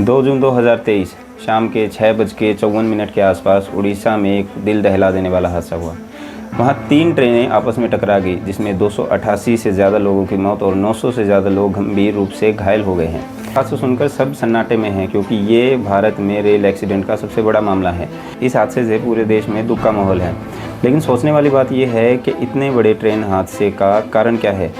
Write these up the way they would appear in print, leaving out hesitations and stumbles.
2 जून 2023 शाम के 6:54 के आसपास उड़ीसा में एक दिल दहला देने वाला हादसा हुआ। वहाँ 3 ट्रेनें आपस में टकरा गई, जिसमें 288 से ज़्यादा लोगों की मौत और 900 से ज़्यादा लोग गंभीर रूप से घायल हो गए हैं। हादसा सुनकर सब सन्नाटे में हैं, क्योंकि ये भारत में रेल एक्सीडेंट का सबसे बड़ा मामला है। इस हादसे से पूरे देश में दुख का माहौल है। लेकिन सोचने वाली बात यह है कि इतने बड़े ट्रेन हादसे का कारण क्या है?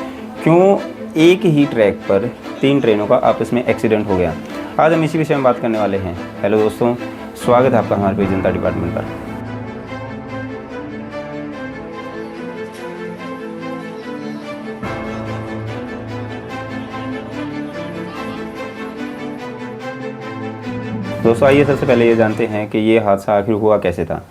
क्यों एक ही ट्रैक पर 3 ट्रेनों का आपस में एक्सीडेंट हो गया? आज हम इसी विषय में बात करने वाले हैं। हेलो दोस्तों, स्वागत है आपका हमारे पेज जनता डिपार्टमेंट पर। दोस्तों आइए सबसे पहले ये जानते हैं कि ये हादसा आखिर हुआ कैसे था।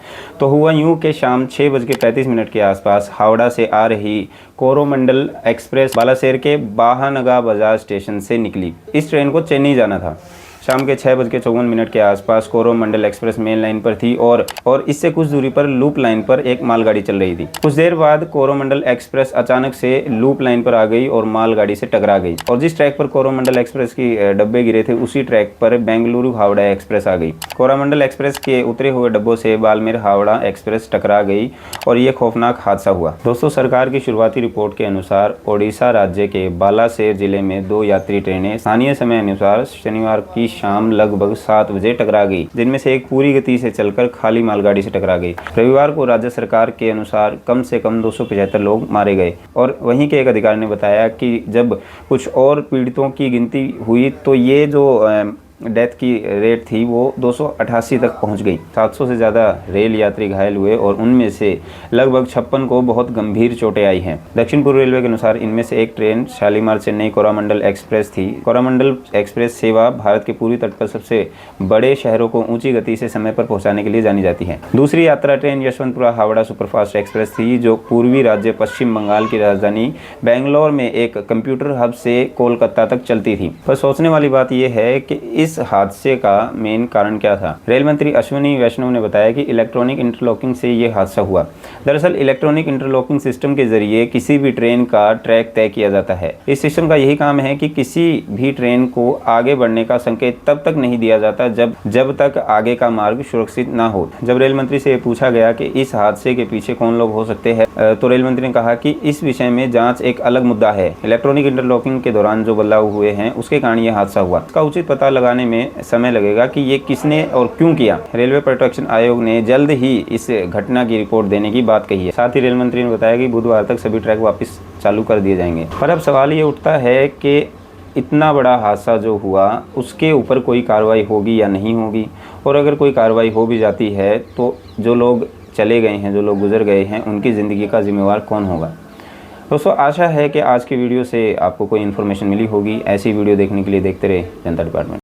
तो हुआ यूँ कि शाम 6:35 के आसपास हावड़ा से आ रही कोरोमंडल एक्सप्रेस बालासेर के बाहानगा बाजार स्टेशन से निकली। इस ट्रेन को चेन्नई जाना था। शाम के 6:54 के आसपास कोरोमंडल एक्सप्रेस मेन लाइन पर थी और इससे कुछ दूरी पर लूप लाइन पर एक मालगाड़ी चल रही थी। कुछ देर बाद कोरोमंडल एक्सप्रेस अचानक से लूप लाइन पर आ गई और मालगाड़ी से टकरा गई, और जिस ट्रैक पर कोरोमंडल एक्सप्रेस की डब्बे गिरे थे उसी ट्रैक पर बेंगलुरु हावड़ा एक्सप्रेस आ गई। कोरोमंडल एक्सप्रेस के उतरे हुए डब्बों से बालमेर हावड़ा एक्सप्रेस टकरा गई और ये खौफनाक हादसा हुआ। दोस्तों सरकार की शुरुआती रिपोर्ट के अनुसार ओडिशा राज्य के बालासेर जिले में 2 यात्री ट्रेनें स्थानीय समय अनुसार शनिवार की शाम लगभग 7 बजे टकरा गई, जिनमें से एक पूरी गति से चलकर खाली मालगाड़ी से टकरा गई। रविवार को राज्य सरकार के अनुसार कम से कम 275 लोग मारे गए, और वहीं के एक अधिकारी ने बताया कि जब कुछ और पीड़ितों की गिनती हुई तो ये जो डेथ की रेट थी वो 288 तक पहुंच गई। 700 से ज़्यादा रेल यात्री घायल हुए और उनमें से लगभग 56 को बहुत गंभीर चोटें आई हैं। दक्षिण पूर्व रेलवे के अनुसार इनमें से एक ट्रेन शालीमार चेन्नई कोरोमंडल एक्सप्रेस थी। कोरोमंडल एक्सप्रेस सेवा भारत के पूर्वी तट पर सबसे बड़े शहरों को ऊंची गति से समय पर पहुँचाने के लिए जानी जाती है। दूसरी यात्रा train Yeshwantpura Howrah superfast express थी, जो पूर्वी राज्य पश्चिम बंगाल की राजधानी बेंगलोर में एक कंप्यूटर हब से कोलकाता तक चलती थी। पर सोचने वाली बात यह है कि इस हादसे का मेन कारण क्या था? रेल मंत्री अश्विनी वैष्णव ने बताया कि इलेक्ट्रॉनिक इंटरलॉकिंग से ये हादसा हुआ। दरअसल इलेक्ट्रॉनिक इंटरलॉकिंग सिस्टम के जरिए किसी भी ट्रेन का ट्रैक तय किया जाता है। इस सिस्टम का यही काम है कि किसी भी ट्रेन को आगे बढ़ने का संकेत तब तक नहीं दिया जाता जब तक आगे का मार्ग सुरक्षित ना हो। जब रेल मंत्री से पूछा गया कि इस हादसे के पीछे कौन लोग हो सकते हैं, तो रेल मंत्री ने कहा कि इस विषय में जांच एक अलग मुद्दा है। इलेक्ट्रॉनिक इंटरलॉकिंग के दौरान जो बदलाव हुए हैं उसके कारण यह हादसा हुआ। इसका उचित पता लगाने में समय लगेगा कि ये किसने और क्यों किया। रेलवे प्रोटेक्शन आयोग ने जल्द ही इस घटना की रिपोर्ट देने की बात कही है। साथ ही रेल मंत्री ने बताया कि बुधवार तक सभी ट्रैक वापस चालू कर दिए जाएंगे। पर अब सवाल ये उठता है कि इतना बड़ा हादसा जो हुआ उसके ऊपर कोई कार्रवाई होगी या नहीं होगी, और अगर कोई कार्रवाई हो भी जाती है तो जो लोग चले गए हैं, जो लोग गुजर गए हैं, उनकी ज़िंदगी का जिम्मेवार कौन होगा? दोस्तों आशा है कि आज की वीडियो से आपको कोई इन्फॉर्मेशन मिली होगी। ऐसी वीडियो देखने के लिए देखते रहे जनता डिपार्टमेंट।